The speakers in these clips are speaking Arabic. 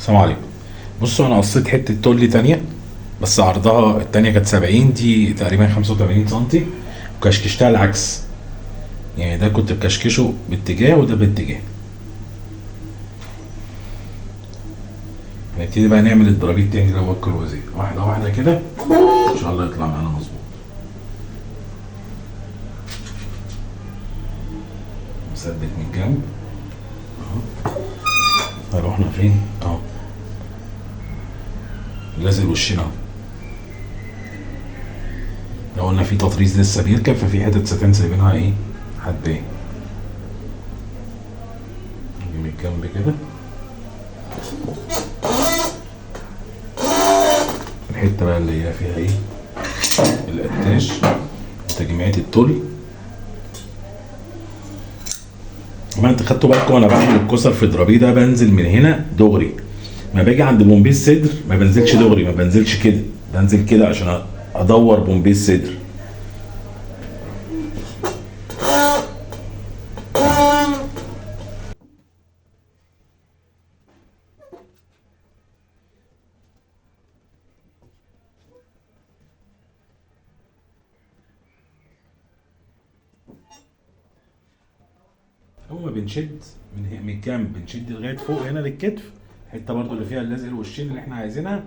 السلام عليكم. بصوا انا قصيت حته تولي تانية، بس عرضها التانية كانت 70، دي تقريبا 85 سنتي، وكشكشتها العكس. يعني ده كنت بكشكشه باتجاه وده باتجاه. هنبتدي بقى نعمل الضرابيط التاني اللي هو الكروزيه، واحده واحده كده ان شاء الله يطلع معانا مظبوط. مثبت من الجنب اهو. رحنا فين اهو، لازق وشنا اهو. لو قلنا في تطريز لسه بيركب، ففي حتت ستان سايبينها ايه هتبان. نيجي من الجنب كده، الحته بقى اللي هي فيها ايه القتاش وتجميعات التول. ما انت خدتوا بالكم وانا بعمل الكسر في ضرابيه ده بنزل من هنا دغري، ما باجي عند بومبيه الصدر ما بنزلش دغري، ما بنزلش كده، بنزل كده عشان ادور بومبيه الصدر. اول ما بنشد من الجنب بنشد لغايه فوق هنا للكتف، الحته برضو اللي فيها اللزق الوشين اللي احنا عايزينها.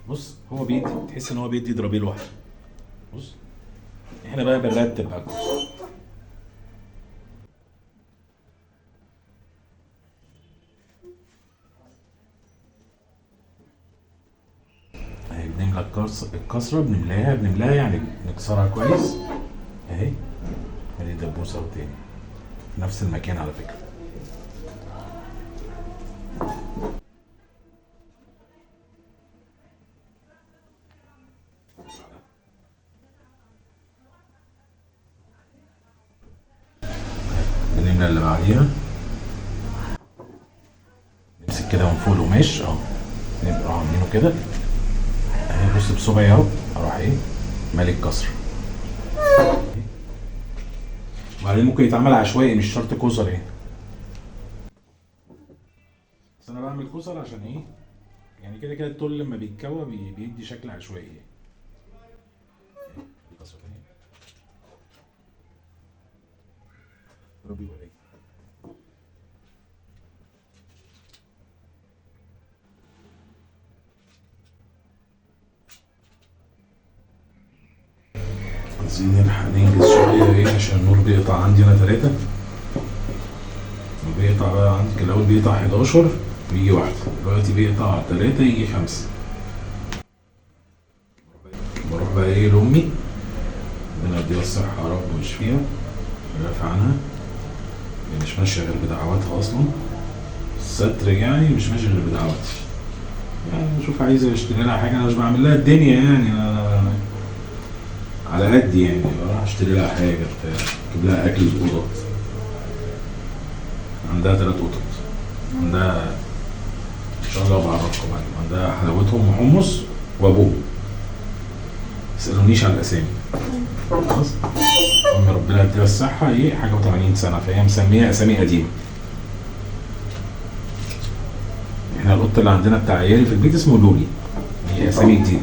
بص هو بيدي، تحس ان هو بيدي ضربيه لوحده. بص احنا بقى بنرتب بقى الكسر. اهي بنملى الكسره، بنملاها يعني نكسرها كويس اهي. ادي دبوسه وتاني في نفس المكان على فكره. بنملى اللي بعديها، نمسك كده من فوق القماش اهو، نبقى عاملينه كده اهي. بص بصبعي اهو اروح ايه مالي الكسر. وبعدين ممكن يتعمل عشوائي، مش شرط كوسر يعني، بس انا بعمل كوسر عشان ايه، يعني كده كده التول لما بيتكوى بيدي شكل عشوائي يعني. دي كسره تانية ربي ولا ايه. عايزين نلحق ننجز شويه ايه عشان النور بيقطع عندي انا 3. بيقطع بقى عندك الاول بيقطع 11 ويجي واحده، دلوقتي بيقطع 3 يجي 5. بروح بقى ايه لامي ربنا يديها الصحه يا رب ويشفيها ويعفى عنها، هي مش ماشيه غير بدعواتها اصلا. الستر يعني مش ماشي غير بدعواتي. يعني بشوف عايزه اشتري لها حاجه، انا مش بعمل لها الدنيا يعني، انا على قد يعني بروح اشتري لها حاجه بتاع، اجيب لها اكل القطط. عندها 3 قطط، عندها ان شاء الله بعرفكم يعني، عندها حلاوتهم وحمص وابوهم. تسالونيش على الاسامي خلاص. امي ربنا يديها الصحه ايه حاجه و80 سنه، فهي مسميه اسامي قديمه. احنا القط اللي عندنا بتاع عيالي في البيت اسمه لولي، هي اسامي جديده.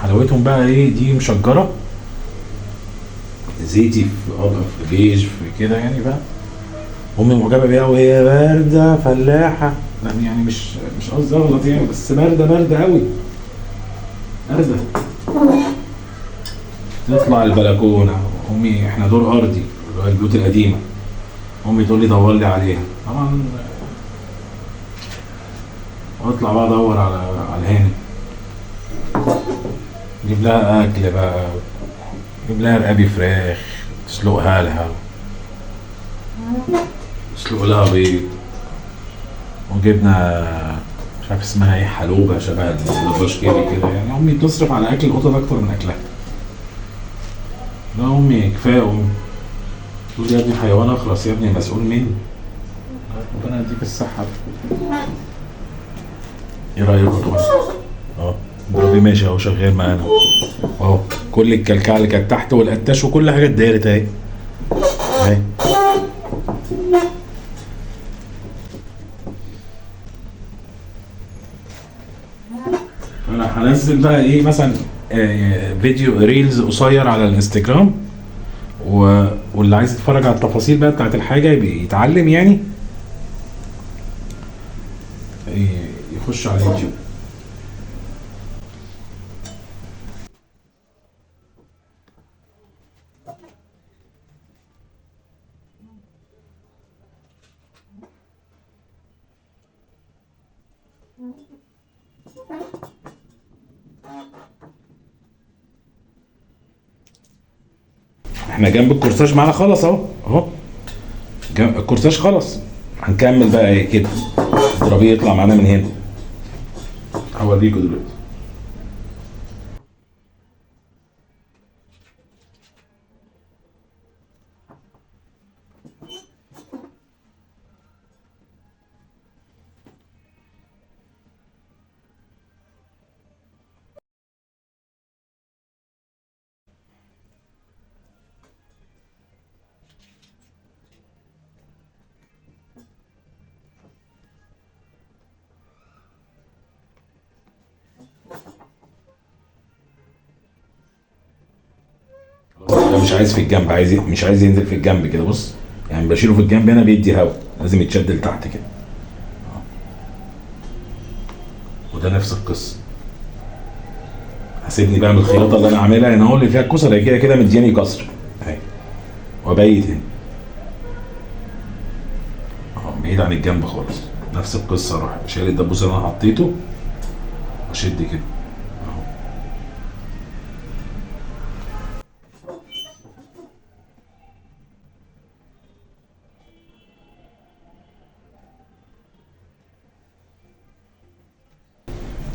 حلاوتهم بقى ايه، دي مشجره زيتي في بيج في كده يعني بقى. امي معجبه بيها وهي بارده فلاحه، لا يعني مش قصدي اغلط يعني، بس بارده قوي بارده. تطلع البلكونه امي، احنا دور ارضي اللي هو البيوت القديمه، امي تقول لي دور لي عليها طبعا، واطلع بقى ادور على هاني، جيب لها اكل بقى، جيب لها رقابي فراخ تسلقها لها، تسلق لها بيض، وجبنا مش عارف اسمها ايه حلوبه شبه البشكيري كده يعني. امي بتصرف على اكل القطط اكتر من اكلها. لا امي كفايه امي، تقول يا ابني حيوان اخرس يا ابني مسؤول مني. ربنا يديك الصحه. ايه رايكم طبعا اهو ضربي ماشي اهو شغال معانا اهو، كل الكلكعه اللي كانت تحت والقتاش وكل حاجه اتدارت اهي اهي. هنزل بقى ايه مثلا فيديو ريلز قصير على الانستجرام، واللي عايز يتفرج على التفاصيل بقى بتاعت الحاجه يتعلم يعني يخش على اليوتيوب. احنا جنب الكورساج معانا خلاص اهو اهو، الكورساج خلاص. هنكمل بقى ايه كده، الضربيه يطلع معانا من هنا، هوريكم دلوقتي. ده مش عايز في الجنب، مش عايز ينزل في الجنب كده، بص يعني بشيله في الجنب هنا بيدي هوا، لازم يتشد لتحت كده. وده نفس القصه. هسيبني بقى من الخياطه اللي انا عاملها هنا اهو اللي فيها الكسر، هي كده كده مدياني كسر اهي، وابيت هنا اهو بعيد عن الجنب خالص. نفس القصه، اروح شايل الدبوس اللي انا حطيته واشد كده اهو.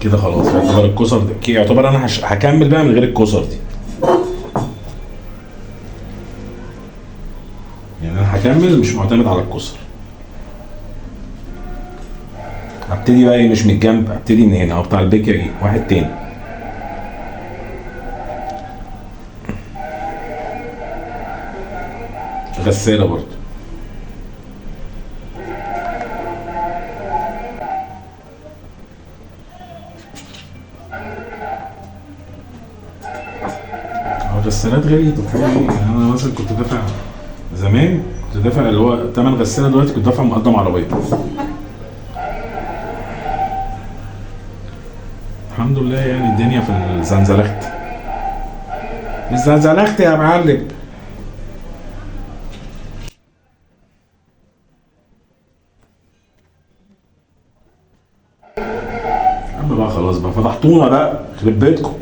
كده خلاص يعتبر الكسر ده يعتبر انا هكمل بقى من غير الكسر دي، يعني انا هكمل مش معتمد على الكسر. هبتدي بقى ايه مش من الجنب، هبتدي من هنا اهو بتاع البيكيا ايه واحد تاني. غسالة برضو. الغسالات غالية طبعا، يعني انا مثلا كنت دافع زمان، كنت دافع اللي هو تمن غسالة، دلوقتي كنت دافع مقدم عربية. الحمد لله يعني الدنيا في الزنزلخت. الزنزلخت يا معلم. يا عم بقى خلاص بقى فتحتونا بقى، يخرب بيتكم.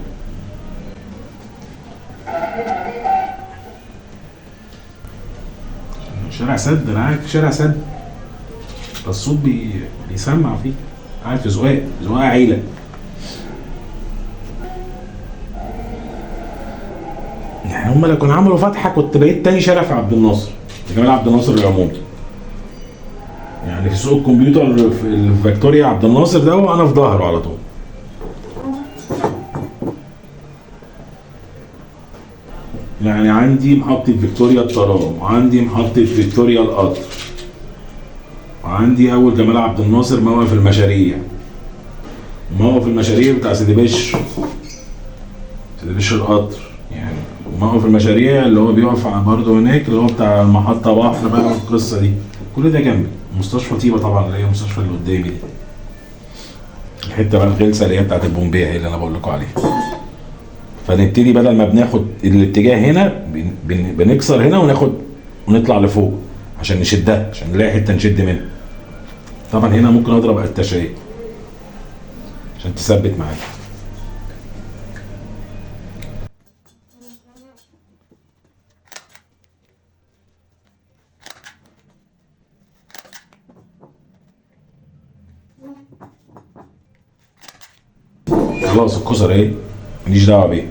شارع سد، انا قاعد في شارع سد، الصوت بيسمع فيه. قاعد في زقاق، زقاق عيلة. يعني هم لو كانوا عملوا فتحة كنت بقيت تاني شارع في عبد الناصر، جمال عبد الناصر العمومي. يعني في سوق الكمبيوتر في الفيكتوريا عبد الناصر ده، وانا في ظهره على طول. يعني عندي محطة فيكتوريا الترام، وعندي محطة فيكتوريا القطر، وعندي أول جمال عبد الناصر موقف المشاريع، موقف المشاريع بتاع سيدي بشر، سيدي بشر القطر يعني. موقف المشاريع اللي هو بيقف برضه هناك اللي هو بتاع المحطة بحر بقى والقصة دي، كل ده جنبي. مستشفى طيبة طبعا اللي هي المستشفى اللي قدامي دي، الحتة بقى الغلسة اللي هي بتاعت البومبيه هي اللي أنا بقول لكم عليها. فنبتدي بدل ما بناخد الاتجاه هنا بنكسر هنا وناخد ونطلع لفوق عشان نشدها، عشان نلاقي حته نشد منها. طبعا هنا ممكن اضرب قتاشيه عشان تثبت معايا. خلاص الكسر ايه ماليش دعوه بيه.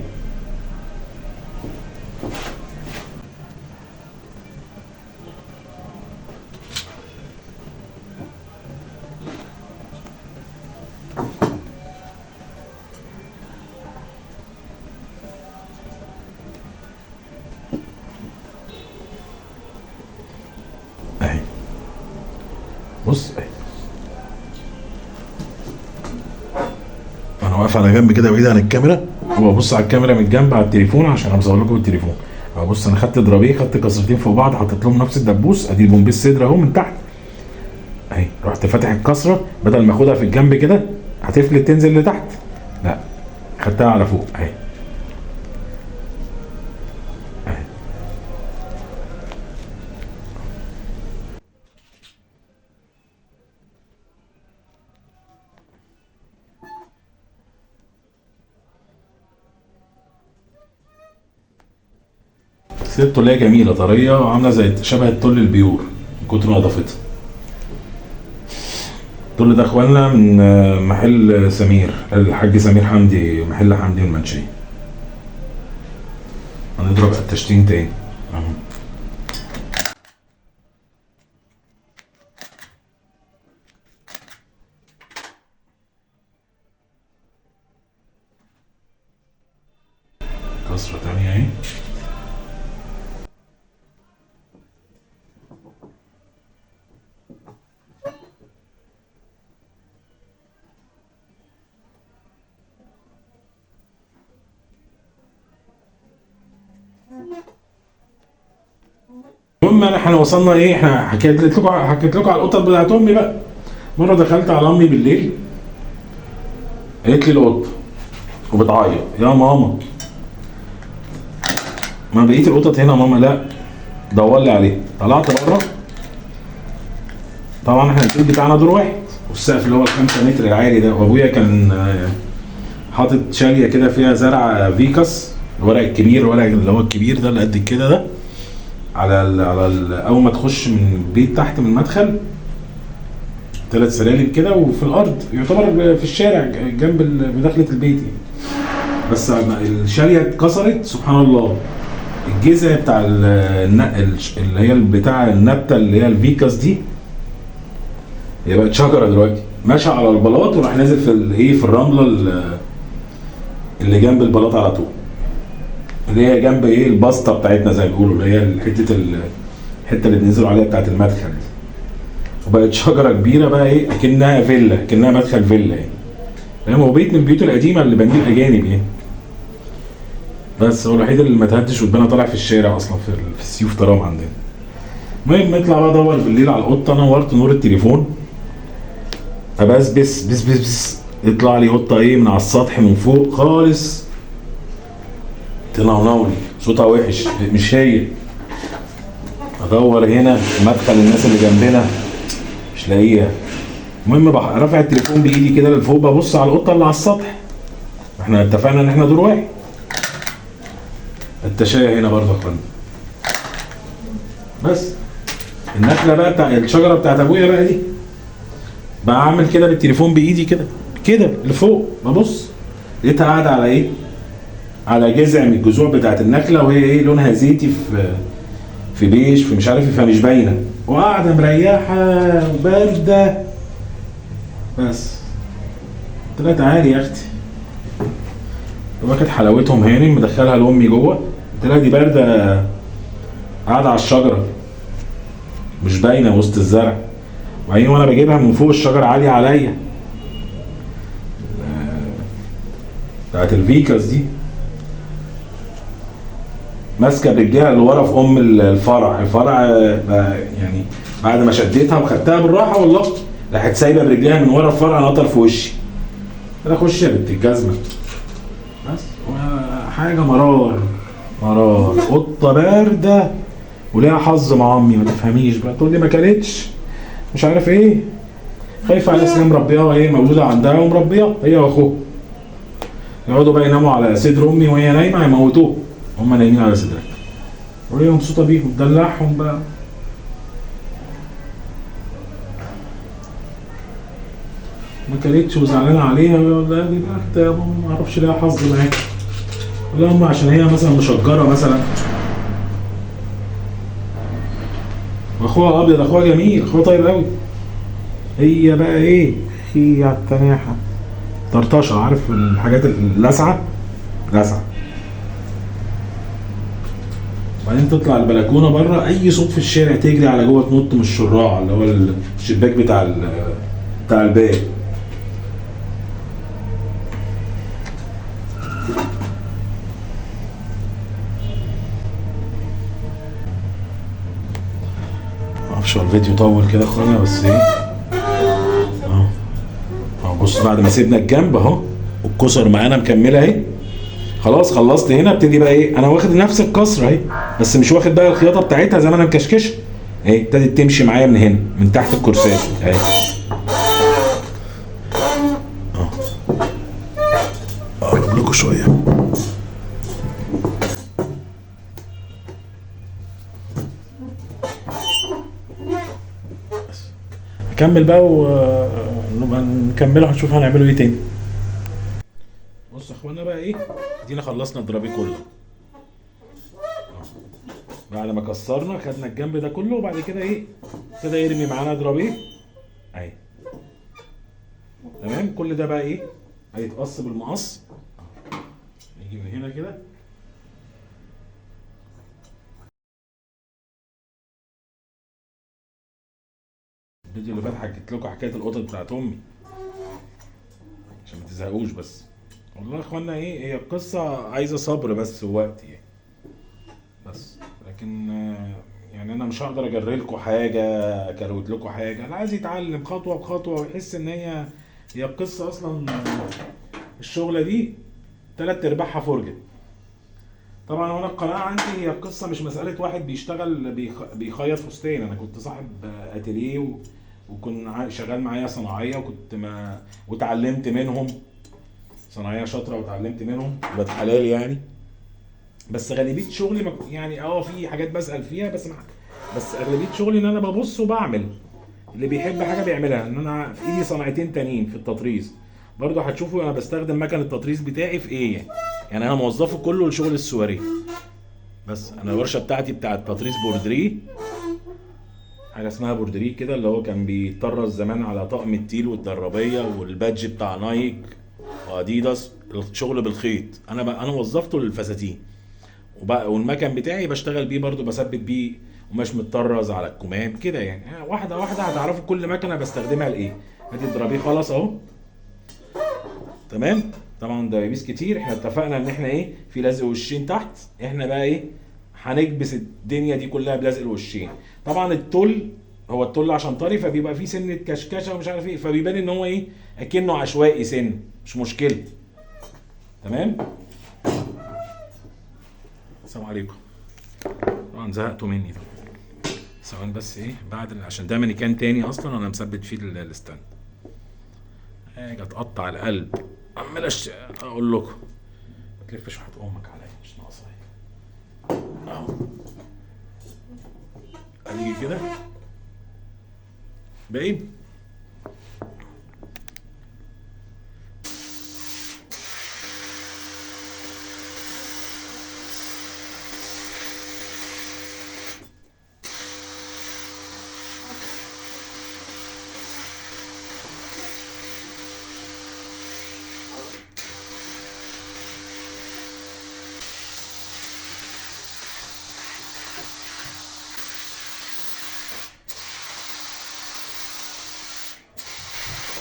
اهي بص اهي، انا واقف على جنب كده بعيد عن الكاميرا، وببص على الكاميرا من الجنب على التليفون عشان انا بصور لكم بالتليفون. بص انا خدت ضربيه، خدت كسرتين فوق بعض، حطيت لهم نفس الدبوس، ادي بومبيس صدر اهو من تحت اهي. رحت فاتح الكسره، بدل ما اخدها في الجنب كده هتفلت تنزل لتحت، لا خدتها على فوق اهي اهي. بس التوليه جميله طريه وعامله زي شبه التل البيور من كتر نظافتها. التل ده اخواننا من محل سمير، الحاج سمير حمدي، محل حمدي المنشيه. هنضرب التشتين تاني اهو. كسرة تانية اهي. المهم احنا وصلنا ايه، احنا حكيت لكم على القطط بتاعت امي بقى. مره دخلت على امي بالليل، قالت لي القطه وبتعيط يا ماما. ما بقيت القطط هنا يا ماما؟ لا دور لي عليها. طلعت بره، طبعا احنا البيت بتاعنا دور واحد والسقف اللي هو ال5 متر العالي ده، وابويا كان حاطط شاليه كده فيها زرع فيكاس، الورق الكبير، الورق اللي هو الكبير ده اللي قد كده ده، اول ما تخش من البيت تحت من المدخل 3 سلالم كده، وفي الارض يعتبر في الشارع جنب بدخله البيت يعني. بس الشاليه اتكسرت سبحان الله، الجذع بتاع اللي هي بتاع النبته اللي هي الفيكاس دي، هي بقت شجره دلوقتي، ماشي على البلاط وراح نازل في الرمله اللي جنب البلاط على طول، اللي هي جنب البسطه بتاعتنا زي ما بيقولوا، اللي هي الحته اللي بننزلوا عليها بتاعت المدخل دي. وبقت شجره كبيره بقى اكنها فيلا، اكنها مدخل فيلا يعني. فاهم؟ هو بيت من البيوت القديمه اللي بنيه الاجانب يعني. بس هو الوحيد اللي ما تهدش واتبنى طالع في الشارع اصلا في السيوف ترام عندنا. المهم اطلع بقى ادور بالليل على القطه، نورت نور التليفون، ابس بس بس بس بس يطلع لي قطه من على السطح من فوق خالص، تنونولي صوتها وحش، مش هي. ادور هنا في مدخل الناس اللي جنبنا مش لاقيها. المهم رافع التليفون بايدي كده لفوق، ببص على القطه اللي على السطح، احنا اتفقنا ان احنا دور واحد. التشايه هنا برضه يا اخوانا. بس النخله بقى بتاع الشجره بتاعت ابويا بقى دي، بعمل كده بالتليفون بايدي كده لفوق، ببص لقيتها قاعده على على جذع من الجذوع بتاعت النخله، وهي لونها زيتي في بيش، في مش عارف، فمش باينه، وقاعده مريحه وبارده. بس قلت لها تعالي يا اختي، واخد حلاوتهم هاني، مدخلها لامي جوه، قلت لها دي بارده، قاعده على الشجره مش باينه وسط الزرع. وبعدين وانا بجيبها من فوق الشجره عاليه عليا، بتاعت الفيكاس دي، ماسكه برجليها اللي ورا في الفرع يعني. بعد ما شديتها وخدتها بالراحه والله، راحت سايبه برجليها من ورا الفرع، نطر في وشي. انا اخش يا بنت الجزمه. بس حاجه مرار قطه بارده وليها حظ مع امي، ما تفهميش بقى، تقول لي ما كانتش مش عارف خايفه على اسمها، مربياها مولوده عندها ومربياها هي واخوها، يقعدوا بقى يناموا على صدر امي وهي نايمه، يموتوها هم نايمين على صدرها، وهي مبسوطه بيهم، تدلعهم بقى. ما كانتش وزعلانه عليها، ولا دي بقى يا ماما ما اعرفش ليها حظ معاك، ولا هم عشان هي مثلا مشجره مثلا. واخوها ابيض، اخوها جميل، اخوها طيب قوي. هي بقى خي على التناحه، طرطشه، عارف الحاجات اللسعه لسعه. وبعدين تطلع البلكونه بره، اي صوت في الشارع تجري على جوه، تنط من الشراع اللي هو الشباك بتاع الباب. عشان الفيديو طول كده يا اخوانا، بس ايه اهو. بص بعد ما سيبنا الجنب اهو والكسر معانا مكمله اهي. خلاص خلصت هنا، ابتدي بقى ايه، انا واخد نفس الكسره اهي بس مش واخد بقى الخياطه بتاعتها زي ما انا مكشكش اهي. ابتدت تمشي معايا من هنا من تحت الكرسات اهي. اقرب لكم شويه. نكمل بقى ونبقى نكمله، هنشوف هنعمله ايه تاني. بص يا اخوانا بقى ايه، ادينا خلصنا الدرابيه كله بعد ما كسرنا، خدنا الجنب ده كله وبعد كده ايه ابتدى يرمي معانا درابيه اهي. تمام، كل ده بقى ايه هيتقص بالمقص. نيجي من هنا كده. الفيديو اللي فات حكيت لكم حكايه القطط بتاعت امي عشان ما تزهقوش، بس والله يا اخوانا ايه، هي القصه عايزه صبر بس ووقت يعني. بس لكن يعني انا مش هقدر اجري لكم حاجه اكروت لكم حاجه، انا عايز يتعلم خطوه بخطوه ويحس ان هي القصه اصلا. الشغله دي تلات ارباعها فرجه. طبعا وانا القناعه عندي هي القصه مش مساله واحد بيشتغل بيخيط فستان. انا كنت صاحب اتيليه وكنت شغال معايا صناعيه وكنت ما واتعلمت منهم صناعيه شاطره واتعلمت منهم ولاد حلال يعني. بس غالبيه شغلي يعني في حاجات بسال فيها بس اغلبيه شغلي ان انا ببص وبعمل. اللي بيحب حاجه بيعملها. ان انا في ايدي صنعتين تانيين في التطريز برضه هتشوفوا انا بستخدم مكن التطريز بتاعي في ايه يعني انا موظفه كله لشغل السواريه. بس انا الورشه بتاعتي بتاعت تطريز بوردريه، حاجه اسمها بوردريه كده، اللي هو كان بيطرز زمان على طقم التيل والدرابيه والبادج بتاع نايك واديداس، الشغل بالخيط. انا وظفته للفساتين والمكن بتاعي بشتغل بيه برضو، بثبت بيه قماش متطرز على الكمام كده يعني. واحده واحده هتعرفوا كل مكنه بستخدمها لايه. ادي الدرابيه خلاص اهو تمام. طبعا دبابيس كتير، احنا اتفقنا ان احنا ايه في لزق وشين تحت، احنا بقى ايه هنكبس الدنيا دي كلها بلزق الوشين. طبعا هو التل عشان طري فبيبقى فيه سنه كشكشه ومش عارف ايه، فبيبان ان هو ايه اكنه عشوائي سن، مش مشكله. تمام. السلام عليكم. طبعا زهقتوا مني ده. ثواني بس ايه بعد عشان ده مانيكان تاني اصلا انا مثبت فيه الستاند. حاجه تقطع القلب عمال اقول لكم ما تلفش وحط امك عليا مش ناقصه اهو. هنيجي كده باين.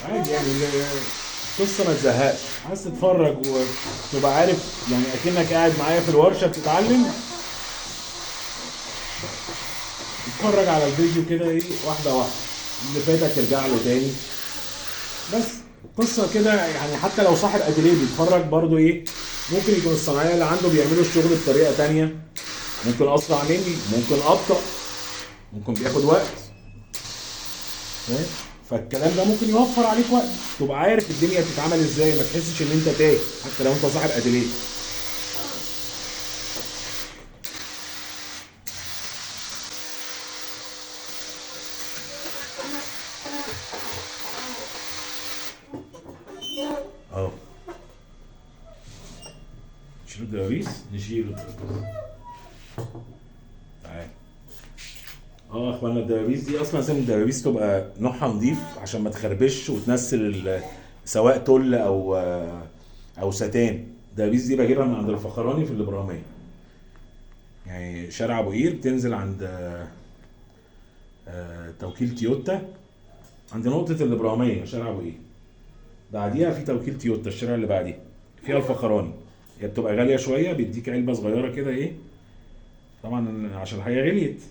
عادي يعني القصه ما تزهقش، عايز تتفرج وتبقى عارف يعني اكنك قاعد معايا في الورشه بتتعلم. اتفرج على الفيديو كده ايه واحده واحده، اللي فاتك ترجع له تاني. بس قصه كده يعني حتى لو صاحب اتيليه بيتفرج برضو ايه، ممكن يكون الصناعيه اللي عنده بيعملوا الشغل بطريقه تانية، ممكن اسرع مني، ممكن ابطا، ممكن بياخد وقت. فاهم؟ فالكلام ده ممكن يوفر عليك وقت، تبقى عارف الدنيا بتتعمل ازاي، ما تحسش ان انت تايه حتى لو انت صاحب اتيليه. اهو نشيل الدبابيس، نشيل الدبابيس. تعال. يا اخوانا الدبابيس دي اصلا لازم الدبابيس تبقى نوعها نظيف عشان ما تخربش وتنسل سواء تل او ستان. الدبابيس دي بجيبها من عند الفخراني في الابراهيميه، يعني شارع ابو قير، بتنزل عند توكيل تويوتا عند نقطه الابراهيميه شارع ابو قير، بعديها في توكيل تويوتا الشارع اللي بعديها فيها الفخراني. هي بتبقى غاليه شويه، بيديك علبه صغيره كده ايه، طبعا عشان الحاجه غليت.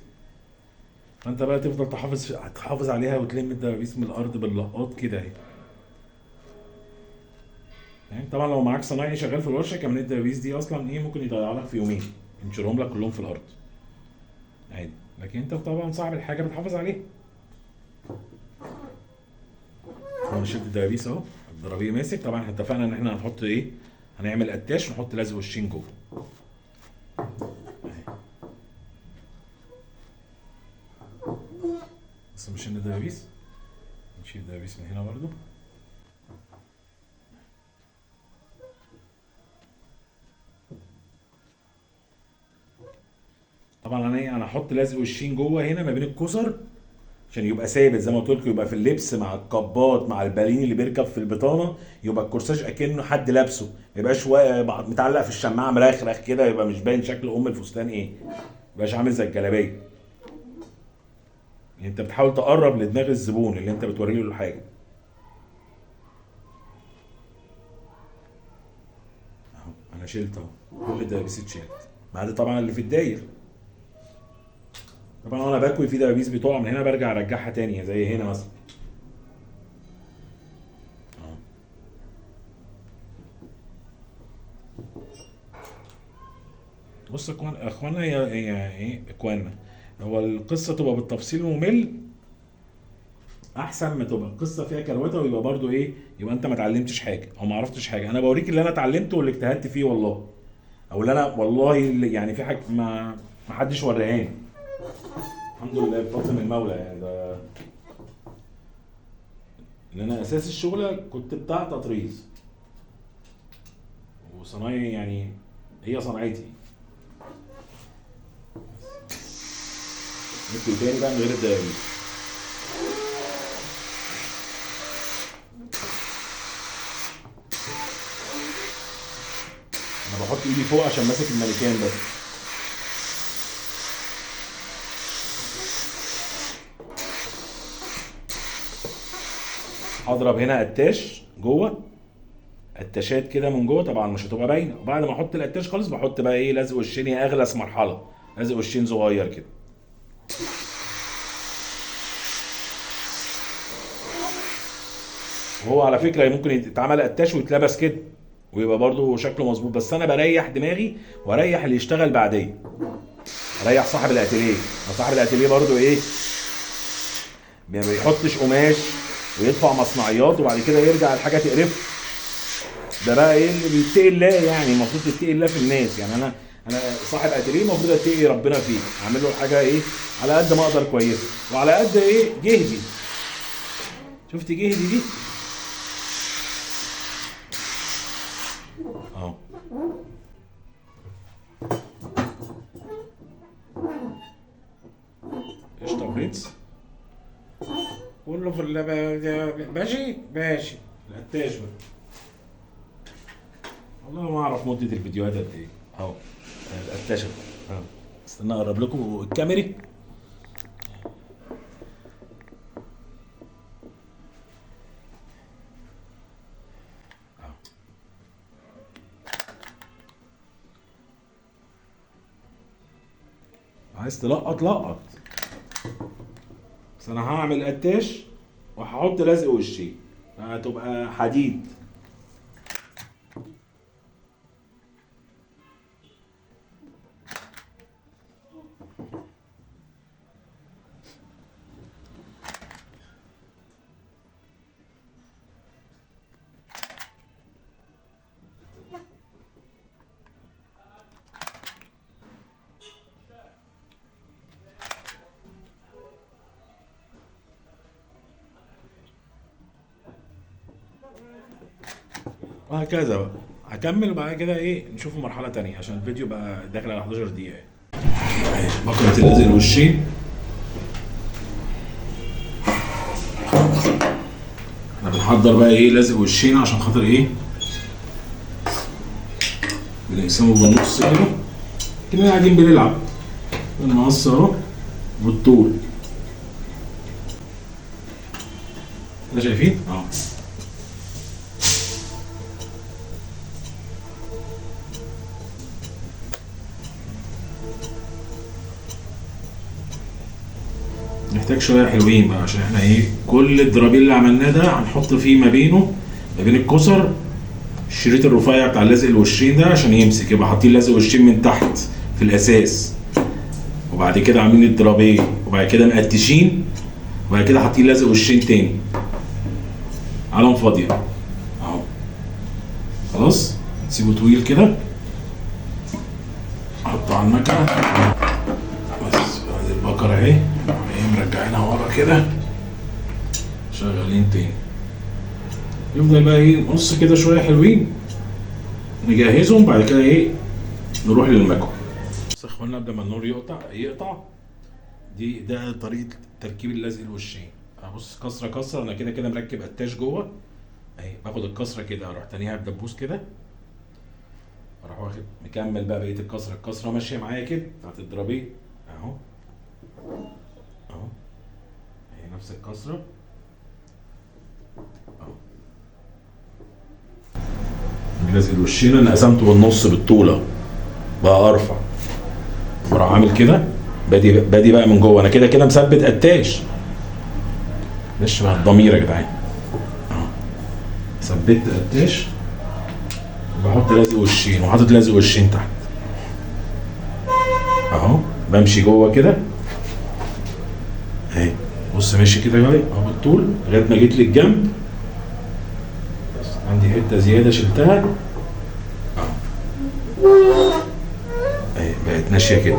فانت بقى تفضل تحافظ عليها وتلم الدبابيس من الارض باللقاط كده اهي. يعني طبعا لو معاك صنايعي شغال في الورشه كمان الدبابيس دي اصلا ايه ممكن يضيع لك في يومين، ينشرهم لك كلهم في الارض عادي، لكن انت طبعا صاحب الحاجه بتحافظ عليها. انا شلت الدبابيس اهو، الضرابيه ماسك. طبعا احنا اتفقنا ان احنا هنحط ايه، هنعمل قتاش ونحط لزق وشين جوه. بس مش شلنا الدبابيس، نشيل الدبابيس من هنا برضو. طبعا انا هحط لزق وشين جوه هنا ما بين الكسر عشان يبقى ثابت زي ما قلت لكم، يبقى في اللبس مع القباط مع البالين اللي بيركب في البطانه، يبقى الكورساج اكنه حد لابسه، ما يبقاش متعلق في الشماعه مرخرخ كده، يبقى مش باين شكل الفستان ايه، ما يبقاش عامل زي الجلابيه. يعني انت بتحاول تقرب لدماغ الزبون اللي انت بتوري له الحاجه. اهو انا شلت اهو كل الدبابيس اتشالت ما عدا طبعا اللي في الداير. طبعا وانا بكوي في دبابيس بتقع من هنا برجع ارجعها تاني زي هنا مثلا. اه بص يا اخوانا، هي ايه اخوانا، هو القصه تبقى بالتفصيل ممل احسن ما تبقى القصه فيها كروته ويبقى برضو ايه، يبقى انت ما اتعلمتش حاجه او ما عرفتش حاجه. انا بوريك اللي انا اتعلمته واللي اجتهدت فيه والله، او اللي انا والله اللي يعني في حاجه ما حدش وريهاني، الحمد لله بفضل من المولى. يعني ده ان انا اساس الشغله كنت بتاع تطريز وصنايعي، يعني هي صنعتي. نكتب تاني بقى من غير الدبابيس. انا بحط ايدي فوق عشان ماسك المانيكان بس. هضرب هنا قتاش جوه، قتاشات كده من جوه طبعا مش هتبقى باينه، وبعد ما احط القتاش خالص بحط بقى ايه لزق وشين، هي اغلس مرحله، لزق وشين صغير كده. وهو على فكره ممكن يتعمل قتاش ويتلبس كده ويبقى برضو شكله مظبوط، بس انا بريح دماغي واريح اللي يشتغل بعدين، اريح صاحب الاتيليه. صاحب الاتيليه برضو ايه ما بيحطش قماش ويدفع مصنعيات وبعد كده يرجع الحاجه تقرفه. ده بقى ايه اللي بيتقي الله، يعني المفروض تتقي الله في الناس. يعني انا صاحب اتيليه المفروض اتقي ربنا فيه، اعمل له الحاجه ايه على قد ما اقدر كويسه وعلى قد ايه جهدي. شفت جهدي دي اهو. قشطه برنس كله في ماشي ماشي. القتاش بقى والله ما اعرف مده الفيديوهات قد ايه اهو. القتاشه اهو، استنى اقرب لكم الكاميرا. عايز تلقط لقط، بس انا هعمل قتاش وهحط لزق وشي هتبقى حديد. وهكذا بقى هكمل وبعد كده ايه نشوف مرحله تانية عشان الفيديو بقى داخل على 11 دقيقه. بكره اللزق الوشين احنا بنحضر بقى ايه لازق وشين عشان خاطر ايه بنقسمه بالنص كده كده قاعدين بنلعب بالمقص اهو بالطول كده شايفين اهو. محتاج شويه حلوين بقى، عشان احنا ايه كل الدرابين اللي عملناه ده هنحط فيه ما بينه ما بين الكسر الشريط الرفيع بتاع لازق الوشين ده عشان يمسك. يبقى حاطين لازق وشين من تحت في الاساس، وبعد كده عاملين الدرابين، وبعد كده مقتشين، وبعد كده حاطين لازق وشين تاني. علم فاضيه اهو. خلاص نسيبه طويل كده، احطه على المكنه بس. بعد البكره اهي مرجعينها ورا كده، شغالين تاني. يفضل بقى ايه نص كده شويه حلوين نجهزهم، بعد كده ايه نروح للمكوى. سخنا قبل ما النور يقطع. ده طريقه تركيب اللزق الوشين. ابص كسره كسره، انا كده كده مركب قتاش جوه اهي. باخد الكسره كده اروح تانيها بدبوس كده، اروح واخد مكمل بقى بقيه الكسره ماشيه معايا كده بتاعت الدرابيه اهو هي نفس الكسره اهو. اللزق الوشين انا قسمته بالنص بالطوله بقى ارفع، بروح عامل كده بادي بقى من جوه. انا كده كده مثبت قتاش، مش مع الضمير يا جدعان اهو. ثبت قتاش وبحط لازق وشين، وحاطط لازق وشين تحت اهو. بمشي جوه كده اهي. بص ماشي كده جاي اهو بالطول لغايه ما جيت للجنب. بس عندي حته زياده شلتها اهو اهي، بقت ماشيه كده.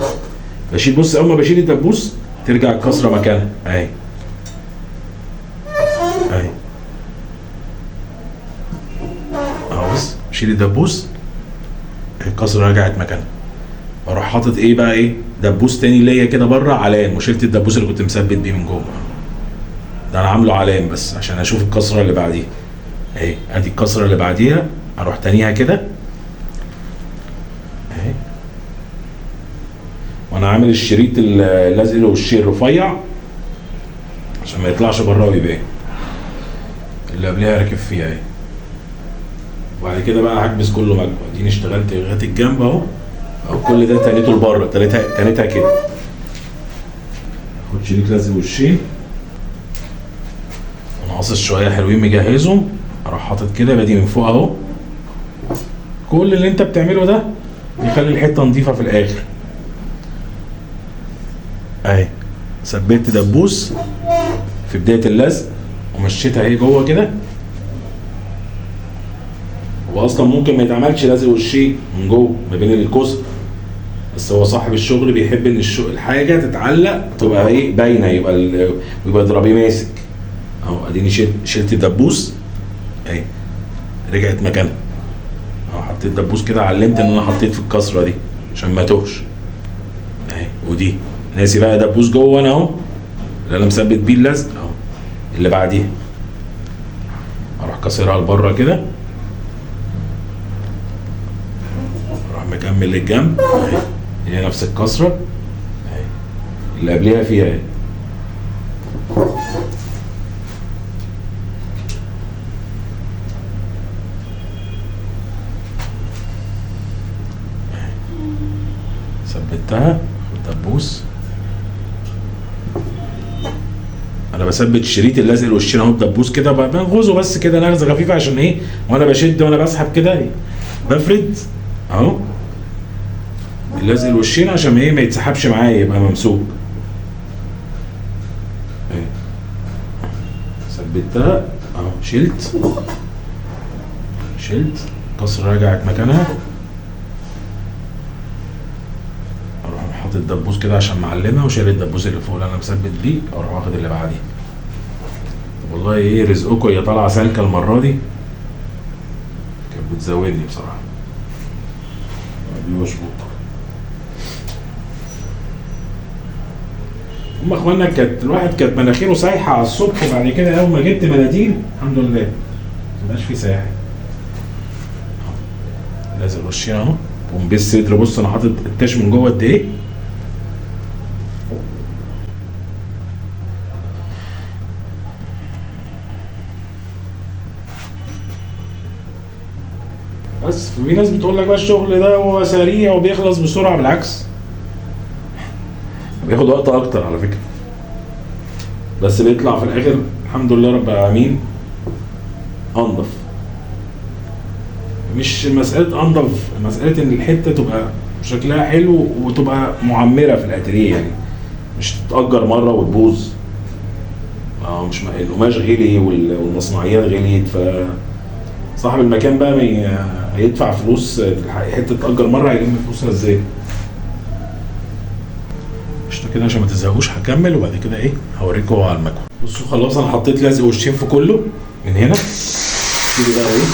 بشيل، بص اول ما بشيل الدبوس ترجع الكسره مكانها اهي اهو. بص بشيل الدبوس الكسره رجعت مكانها. بروح حاطط ايه بقى ايه دبوس تاني ليا كده بره علام، وشلت الدبوس اللي كنت مثبت بيه من جوه. ده انا عامله علام بس عشان اشوف الكسره اللي بعديها اهي. ادي الكسره اللي بعديها اروح تانيها كده اهي، وانا عامل الشريط اللازق الوشين الرفيع عشان ما يطلعش بره ويبان. اللي قبلها راكب فيها اهي. وبعد كده بقى هكبس كله مكوى. اديني اشتغلت لغايه الجنب اهو، او كل ده تانيته لبره، تانيتها كده. خد شريط لازق وشين وناقص شويه حلوين مجهزهم، اروح حاطط كده بادي من فوق اهو. كل اللي انت بتعمله ده يخلي الحته نظيفه في الاخر اهي. ثبت دبوس في بدايه اللزق ومشيتها اهي جوه كده. هو اصلا ممكن ما يتعملش لازق وشين من جوه ما بين الكسر، بس هو صاحب الشغل بيحب ان الحاجه تتعلق تبقى ايه باينه، يبقى ضرابيه ماسك اهو. اديني شلت الدبوس اهي رجعت مكانها اهو. حطيت دبوس كده، علمت ان انا حطيت في الكسره دي عشان ما توهش اهي. ودي ناسي بقى دبوس جوه انا اهو اللي انا مثبت بيه اللزق اهو. اللي بعديها اروح كسرها لبره كده، اروح مكمل للجنب اهي. هي نفس الكسره اهي اللي قبلها فيها اهي. ثبتها دبوس. انا بثبت الشريط اللازق الوشين اهو بدبوس كده، بنغزه بس كده نغزه خفيفه عشان ايه وانا بشد وانا بسحب كده بفرد اهو اللازق الوشين عشان ايه ما يتسحبش معايا، يبقى ممسوك اهي. ثبتها اهو. شلت الكسره رجعت مكانها. اروح حاطط الدبوس كده عشان معلمها، وشايل الدبوس اللي فوق اللي انا مثبت بيه، اروح واخد اللي بعديه. والله ايه رزقكم، هي طالعه سالكه المره دي، كانت بتزودني بصراحه. مشبوط. هم اخوانا الواحد كانت مناخيره سايحه على الصبح، وبعد كده اول ما جبت مناديل الحمد لله مبقاش في سايح. لازق وشين اهو ومبس صدر. بص انا حاطط التاش من جوه قد ايه. بس في ناس بتقول لك بقى الشغل ده هو سريع وبيخلص بسرعه، بالعكس بياخد وقت اكتر على فكره. بس بيطلع في الاخر الحمد لله رب العالمين انضف. مش مساله انضف، مساله ان الحته تبقى شكلها حلو وتبقى معمره في الاتيليه يعني، مش تتأجر مرة وتبوظ. مش القماش غلي والمصنعيات غليت، فصاحب المكان بقى هيدفع فلوس في حتة تتأجر مرة، هيلم فلوسها ازاي؟ قشطة كده عشان ما تزهقوش هكمل، وبعد كده ايه هوريكم على المكوى. بصوا خلاص انا حطيت لزق وشين في كله من هنا. كده بقى ايه،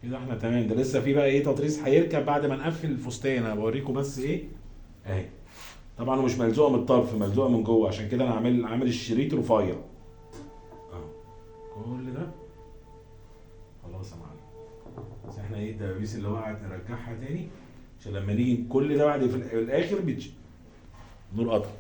كده احنا تمام. ده لسه في بقى ايه تطريز هيركب بعد ما نقفل الفستان، انا بوريكم بس ايه اهي. طبعا هو مش ملزوقه من الطرف، ملزوقه من جوه، عشان كده انا عامل الشريط رفيع اهو. كل ده خلاص يا معلم. بس احنا ايه الدبابيس اللي وقعت نرجعها تاني، عشان لما نيجي كل ده بعد في الاخر نور قطع.